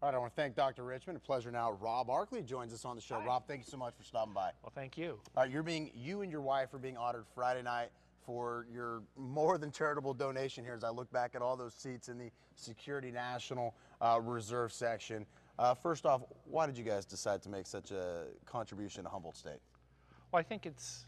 All right, I want to thank Dr. Richmond. A pleasure now. Rob Arkley joins us on the show. Hi. Rob, thank you so much for stopping by. Well, thank you. All right, you and your wife are being honored Friday night for your more than charitable donation here as I look back at all those seats in the Security National Reserve section. First off, why did you guys decide to make such a contribution to Humboldt State? Well, I think it's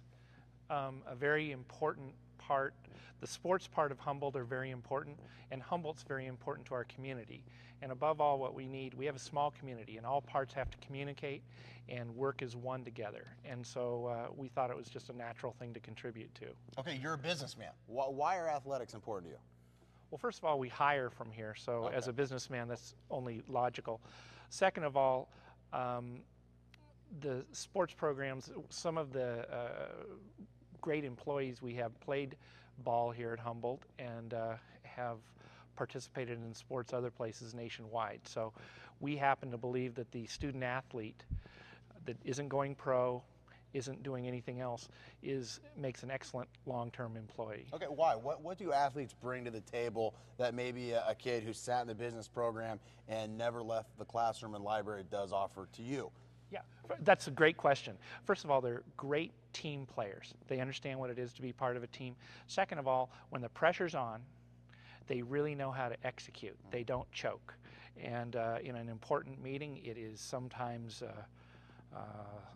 a very important part. The sports part of Humboldt are very important, and Humboldt's very important to our community. And above all, what we need, we have a small community, and all parts have to communicate and work as one together. And so we thought it was just a natural thing to contribute to. Okay, you're a businessman. Why are athletics important to you? Well, first of all, we hire from here, so Okay. as a businessman, that's only logical. Second of all, the sports programs, some of the great employees we have played ball here at Humboldt and have participated in sports other places nationwide. So we happen to believe that the student athlete that isn't going pro, isn't doing anything else, makes an excellent long-term employee. Okay, why? What do athletes bring to the table that maybe a kid who sat in the business program and never left the classroom and library does offer to you? Yeah, that's a great question. First of all, they're great team players. They understand what it is to be part of a team. Second of all, when the pressure's on, they really know how to execute. They don't choke. And in an important meeting, it is sometimes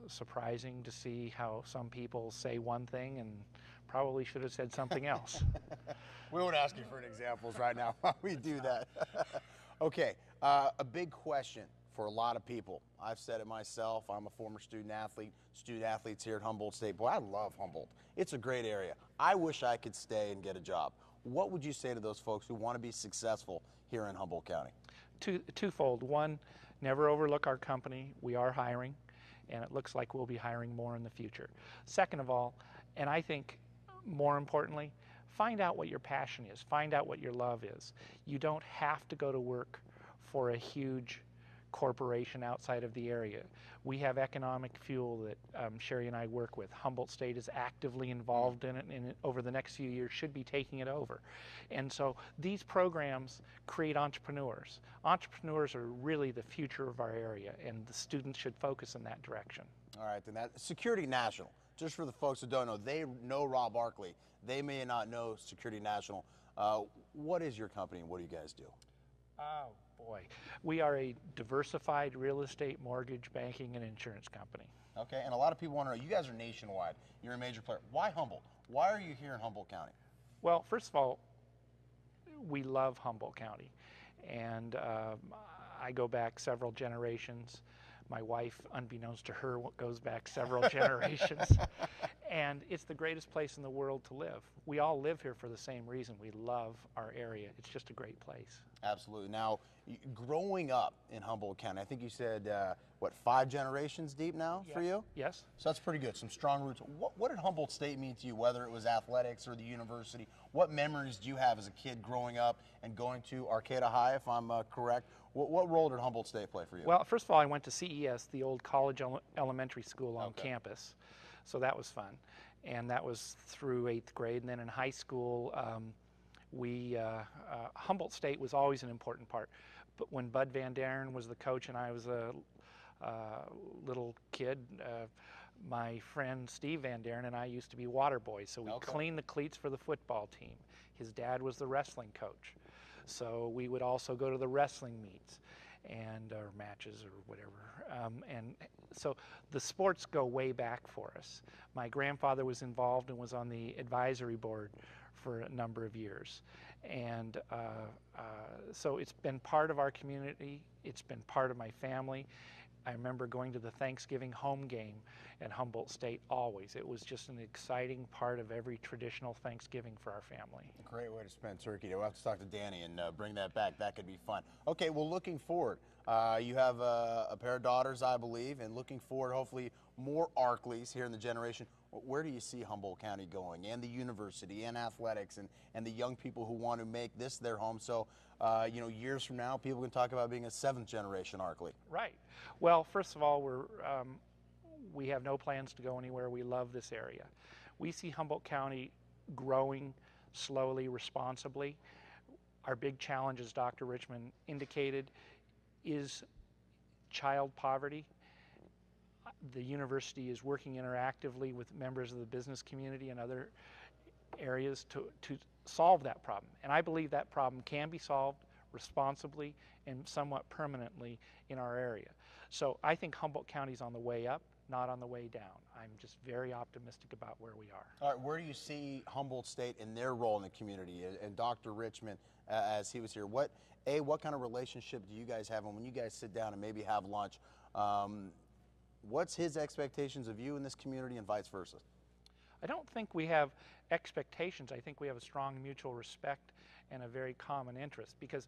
surprising to see how some people say one thing and probably should have said something else. We won't ask you for examples right now while we do that. Okay, a big question for a lot of people. I've said it myself. I'm a former student athlete, student athletes here at Humboldt State. Boy, I love Humboldt. It's a great area. I wish I could stay and get a job. What would you say to those folks who want to be successful here in Humboldt County? Twofold. One, never overlook our company. We are hiring, and it looks like we'll be hiring more in the future. Second of all, and I think more importantly, find out what your passion is. Find out what your love is. You don't have to go to work for a huge corporation outside of the area. We have economic fuel that Sherry and I work with. Humboldt State is actively involved in it, and over the next few years should be taking it over. And so these programs create entrepreneurs. Entrepreneurs are really the future of our area, and the students should focus in that direction. All right, then that Security National. Just for the folks who don't know, they know Rob Arkley. They may not know Security National. What is your company and what do you guys do? Oh boy, we are a diversified real estate, mortgage, banking, and insurance company. Okay, and a lot of people want to know, you guys are nationwide. You're a major player. Why Humboldt? Why are you here in Humboldt County? Well, first of all, we love Humboldt County, and I go back several generations. My wife, unbeknownst to her, goes back several generations. And it's the greatest place in the world to live. We all live here for the same reason. We love our area. It's just a great place. Absolutely. Now, growing up in Humboldt County, I think you said, what, 5 generations deep now for you? Yes. So that's pretty good, some strong roots. What did Humboldt State mean to you, whether it was athletics or the university? What memories do you have as a kid growing up and going to Arcata High, if I'm correct? What role did Humboldt State play for you? Well, first of all, I went to CES, the old college elementary school on campus. So that was fun. And that was through 8th grade. And then in high school, Humboldt State was always an important part. But when Bud Van Daren was the coach and I was a little kid, my friend Steve Van Daren and I used to be water boys. So we cleaned the cleats for the football team. His dad was the wrestling coach. So we would also go to the wrestling meets and or matches or whatever. And so the sports go way back for us. My grandfather was involved and was on the advisory board for a number of years. And so it's been part of our community. It's been part of my family. I remember going to the Thanksgiving home game at Humboldt State always. It was just an exciting part of every traditional Thanksgiving for our family. Great way to spend Turkey Day. We'll have to talk to Danny and bring that back. That could be fun. Okay, well, looking forward, you have a pair of daughters, I believe, and looking forward, hopefully, more Arkleys here in the generation. Where do you see Humboldt County going, and the university, and athletics, and the young people who want to make this their home? So, years from now, people can talk about being a 7th generation Arkley. Right. Well, first of all, we have no plans to go anywhere. We love this area. We see Humboldt County growing slowly, responsibly. Our big challenge, as Dr. Richmond indicated, is child poverty. The university is working interactively with members of the business community and other areas to solve that problem. And I believe that problem can be solved responsibly and somewhat permanently in our area. So I think Humboldt County is on the way up, not on the way down. I'm just very optimistic about where we are. All right, where do you see Humboldt State and their role in the community? And Dr. Richmond, as he was here, what kind of relationship do you guys have? And when you guys sit down and maybe have lunch, what's his expectations of you in this community and vice versa? I don't think we have expectations. I think we have a strong mutual respect and a very common interest, because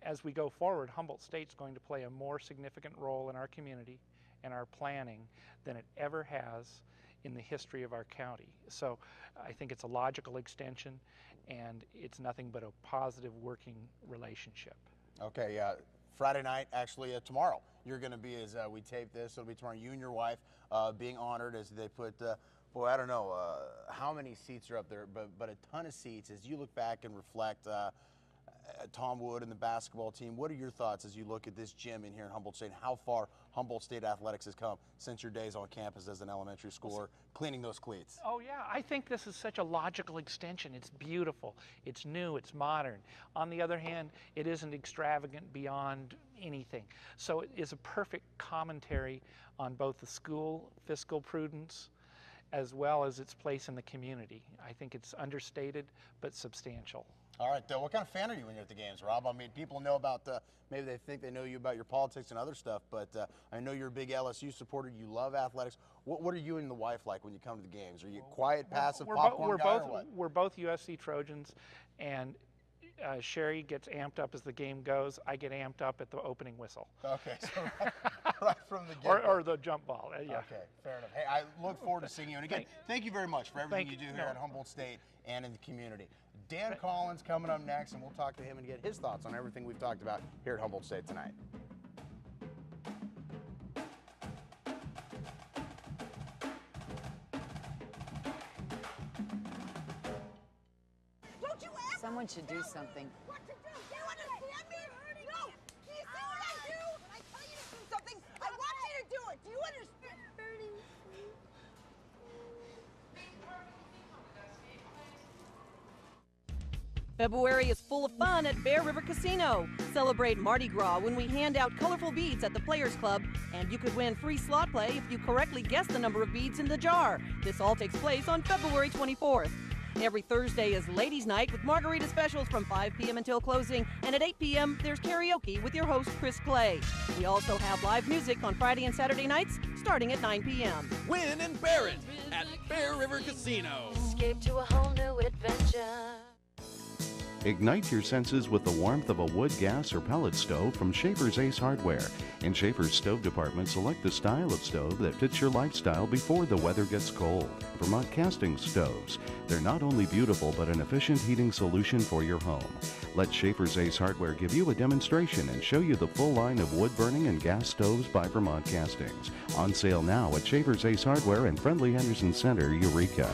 as we go forward, Humboldt State's going to play a more significant role in our community and our planning than it ever has in the history of our county. So I think it's a logical extension, and it's nothing but a positive working relationship. Okay, yeah. Friday night, actually tomorrow, you're going to be, as we tape this, it'll be tomorrow, you and your wife being honored as they put, boy, I don't know how many seats are up there, but a ton of seats. As you look back and reflect, Tom Wood and the basketball team, what are your thoughts as you look at this gym in here in Humboldt State, and how far Humboldt State athletics has come since your days on campus as an elementary schooler, cleaning those cleats? Oh yeah, I think this is such a logical extension. It's beautiful, it's new, it's modern. On the other hand, it isn't extravagant beyond anything. So it is a perfect commentary on both the school fiscal prudence as well as its place in the community. I think it's understated but substantial. All right, what kind of fan are you when you're at the games, Rob? I mean, people know about, maybe they think they know you about your politics and other stuff, but I know you're a big LSU supporter. You love athletics. What are you and the wife like when you come to the games? Are you quiet, passive, popcorn guy, or what? We're both USC Trojans, and Sherry gets amped up as the game goes. I get amped up at the opening whistle. Okay, so right from the get-go. Or the jump ball, yeah. Okay, fair enough. Hey, I look forward to seeing you. And again, thank you very much for everything you do here at Humboldt State and in the community. Dan Collins coming up next, and we'll talk to him and get his thoughts on everything we've talked about here at Humboldt State tonight. Someone should do something. What to do? Do you understand me? No! Do you see what I do? When I tell you to do something, I want you to do it. Do you understand? February is full of fun at Bear River Casino. Celebrate Mardi Gras when we hand out colorful beads at the Players Club, and you could win free slot play if you correctly guess the number of beads in the jar. This all takes place on February 24th. Every Thursday is Ladies' Night with margarita specials from 5 p.m. until closing, and at 8 p.m. there's karaoke with your host, Chris Clay. We also have live music on Friday and Saturday nights starting at 9 p.m. Win and bear it at Bear River Casino. Escape to a whole new adventure. Ignite your senses with the warmth of a wood, gas, or pellet stove from Schaefer's Ace Hardware. In Schaefer's Stove Department, select the style of stove that fits your lifestyle before the weather gets cold. Vermont Casting Stoves. They're not only beautiful, but an efficient heating solution for your home. Let Schaefer's Ace Hardware give you a demonstration and show you the full line of wood-burning and gas stoves by Vermont Castings. On sale now at Schaefer's Ace Hardware and Friendly Henderson Center, Eureka.